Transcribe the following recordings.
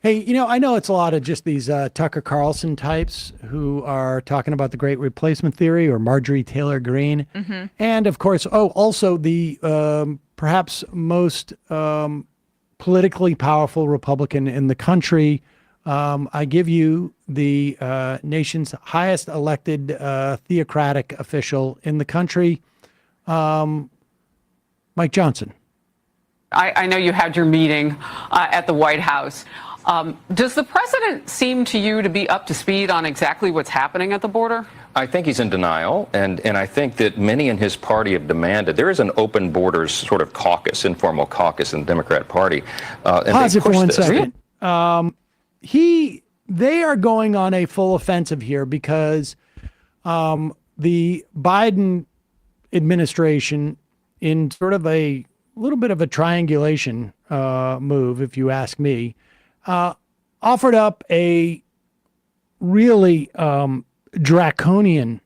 Hey, I know it's a lot of just these Tucker Carlson types who are talking about the Great Replacement Theory or Marjorie Taylor Greene. And of course, also the perhaps most politically powerful Republican in the country. I give you the nation's highest elected theocratic official in the country, Mike Johnson. I know you had your meeting at the White House. Does the president seem to you to be up to speed on exactly what's happening at the border? I think he's in denial, and I think that many in his party have demanded there is an open borders sort of caucus, informal caucus in the Democrat Party. And Pause it for one this. second. They are going on a full offensive here because the Biden administration, in sort of a little bit of a triangulation move, if you ask me, offered up a really draconian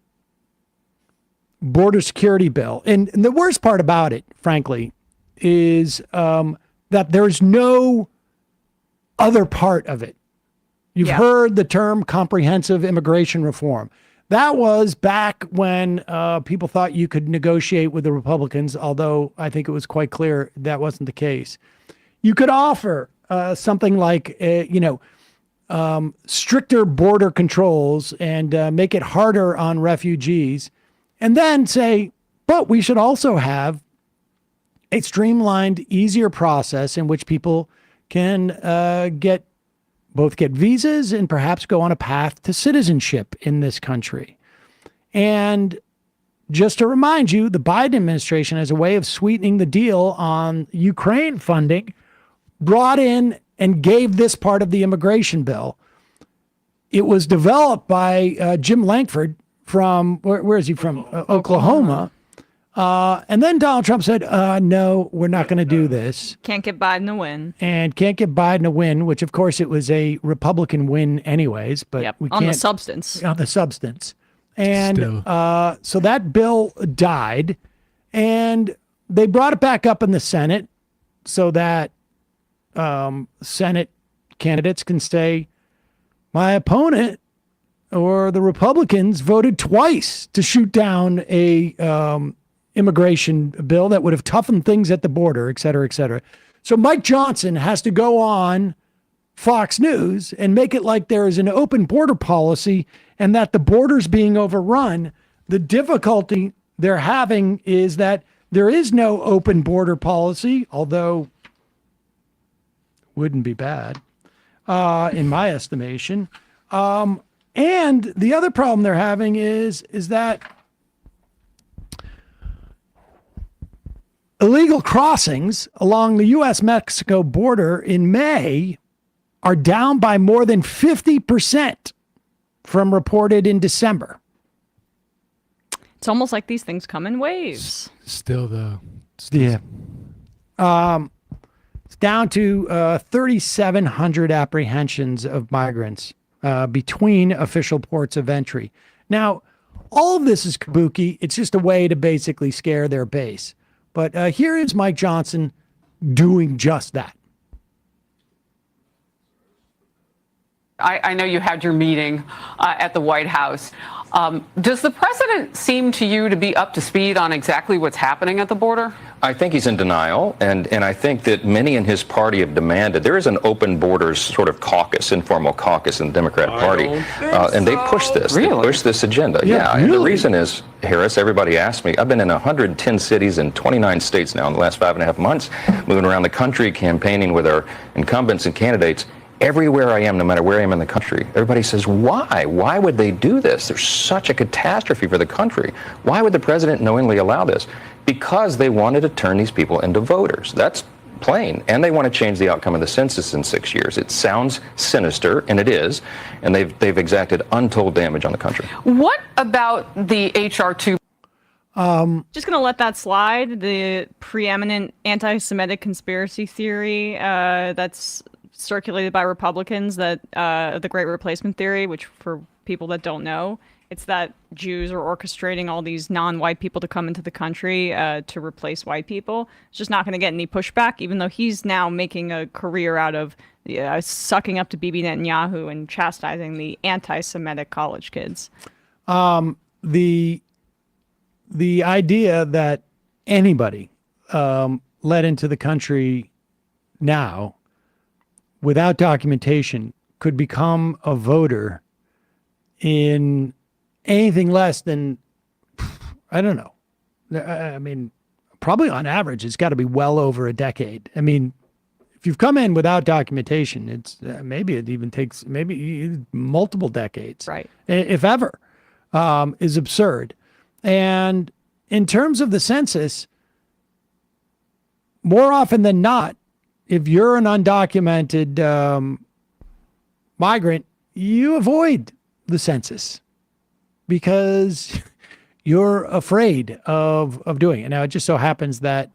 border security bill. And the worst part about it, frankly, is that there's no other part of it. You've heard the term comprehensive immigration reform. That was back when people thought you could negotiate with the Republicans, although I think it was quite clear that wasn't the case. You could offer something like, stricter border controls and make it harder on refugees, and then say, but we should also have a streamlined, easier process in which people can get visas and perhaps go on a path to citizenship in this country. And just to remind you, the Biden administration, as a way of sweetening the deal on Ukraine funding, brought in and gave this part of the immigration bill. It was developed by Jim Lankford from, where is he from? Oklahoma. And then Donald Trump said, no, we're not going to do this. Can't get Biden a win. And can't get Biden a win, which of course it was a Republican win anyways, but we can't. On the substance. On the substance. And so that bill died, and they brought it back up in the Senate so that Senate candidates can say, my opponent or the Republicans voted twice to shoot down a immigration bill that would have toughened things at the border, et cetera, et cetera. So Mike Johnson has to go on Fox News and make it like there is an open border policy and that the border's being overrun. The difficulty they're having is that there is no open border policy, although wouldn't be bad, in my estimation. And the other problem they're having is that illegal crossings along the U.S.-Mexico border in May are down by more than 50% from reported in December. It's almost like these things come in waves. Still, though. Yeah. It's down to 3,700 apprehensions of migrants between official ports of entry. Now, all of this is kabuki. It's just a way to basically scare their base. But here is Mike Johnson doing just that. I know you had your meeting at the White House. Does the president seem to you to be up to speed on exactly what's happening at the border? I think he's in denial, and I think that many in his party have demanded there is an open borders sort of caucus, informal caucus in the Democrat Party, and they push this. Really? They push this agenda. Yeah, really? And the reason is, Harris, everybody asked me, I've been in 110 cities in 29 states now in the last 5.5 months, moving around the country, campaigning with our incumbents and candidates. Everywhere I am, no matter where I am in the country, everybody says, why? Why would they do this? There's such a catastrophe for the country. Why would the president knowingly allow this? Because they wanted to turn these people into voters. That's plain. And they want to change the outcome of the census in 6 years. It sounds sinister, and it is. And they've exacted untold damage on the country. What about the H.R. 2? Just going to let that slide. The preeminent anti-Semitic conspiracy theory that's circulated by Republicans, that the Great Replacement Theory, which for people that don't know. It's that Jews are orchestrating all these non-white people to come into the country to replace white people. It's just not going to get any pushback, even though he's now making a career out of sucking up to Bibi Netanyahu and chastising the anti-Semitic college kids. The idea that anybody let into the country now without documentation could become a voter in anything less than, I don't know. I mean, probably on average, it's got to be well over a decade. I mean, if you've come in without documentation, it's maybe it even takes maybe multiple decades, Right. If ever, is absurd. And in terms of the census, more often than not, if you're an undocumented migrant, you avoid the census because you're afraid of doing it. Now, it just so happens that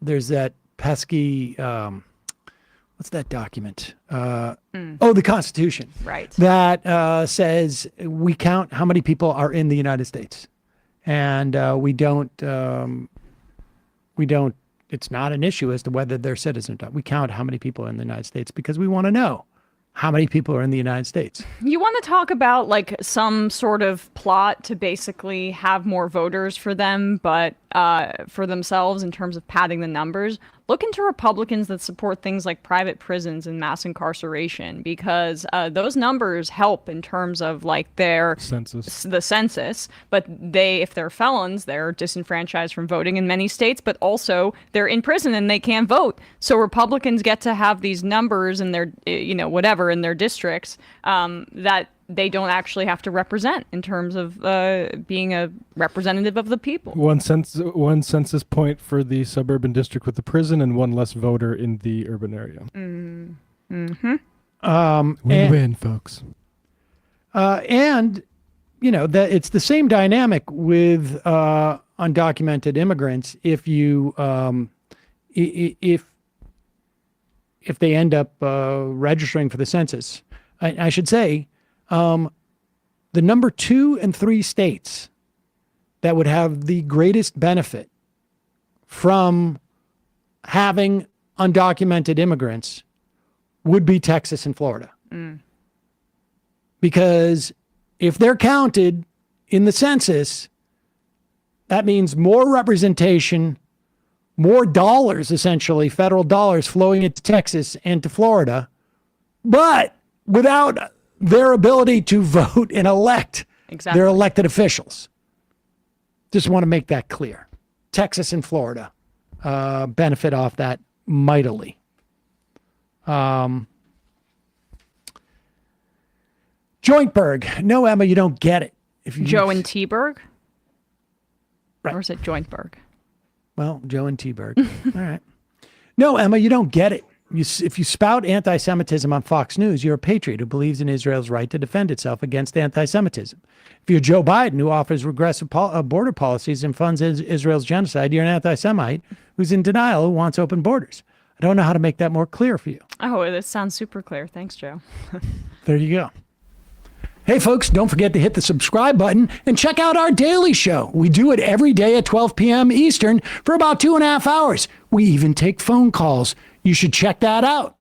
there's that pesky, what's that document? Oh, the Constitution. Right. That says we count how many people are in the United States. And we don't, it's not an issue as to whether they're citizens or not. We count how many people are in the United States because we want to know how many people are in the United States. You want to talk about like some sort of plot to basically have more voters for them, but for themselves in terms of padding the numbers. Look into Republicans that support things like private prisons and mass incarceration, because those numbers help in terms of like their the census. But if they're felons, they're disenfranchised from voting in many states, but also they're in prison and they can't vote. So Republicans get to have these numbers in their, whatever, in their districts that they don't actually have to represent in terms of being a representative of the people. One census point for the suburban district with the prison and one less voter in the urban area. Win-win, folks. And, that it's the same dynamic with undocumented immigrants. If you, if they end up registering for the census, I should say, the number 2 and 3 states that would have the greatest benefit from having undocumented immigrants would be Texas and Florida. Because if they're counted in the census, that means more representation, more dollars, essentially, federal dollars flowing into Texas and to Florida, but without their ability to vote and elect their elected officials. Just want to make that clear. Texas and Florida benefit off that mightily. Jointberg. No, Emma, you don't get it. If you Joe and T-Berg? Right. Or is it Jointberg? Well, Joe and T-Berg. All right. No, Emma, you don't get it. If you spout anti-Semitism on Fox News, you're a patriot who believes in Israel's right to defend itself against anti-Semitism. If you're Joe Biden, who offers regressive border policies and funds Israel's genocide, you're an anti-Semite who's in denial, who wants open borders. I don't know how to make that more clear for you. Oh, this sounds super clear. Thanks, Joe. There you go. Hey, folks, don't forget to hit the subscribe button and check out our daily show. We do it every day at 12 p.m. Eastern for about 2.5 hours. We even take phone calls. You should check that out.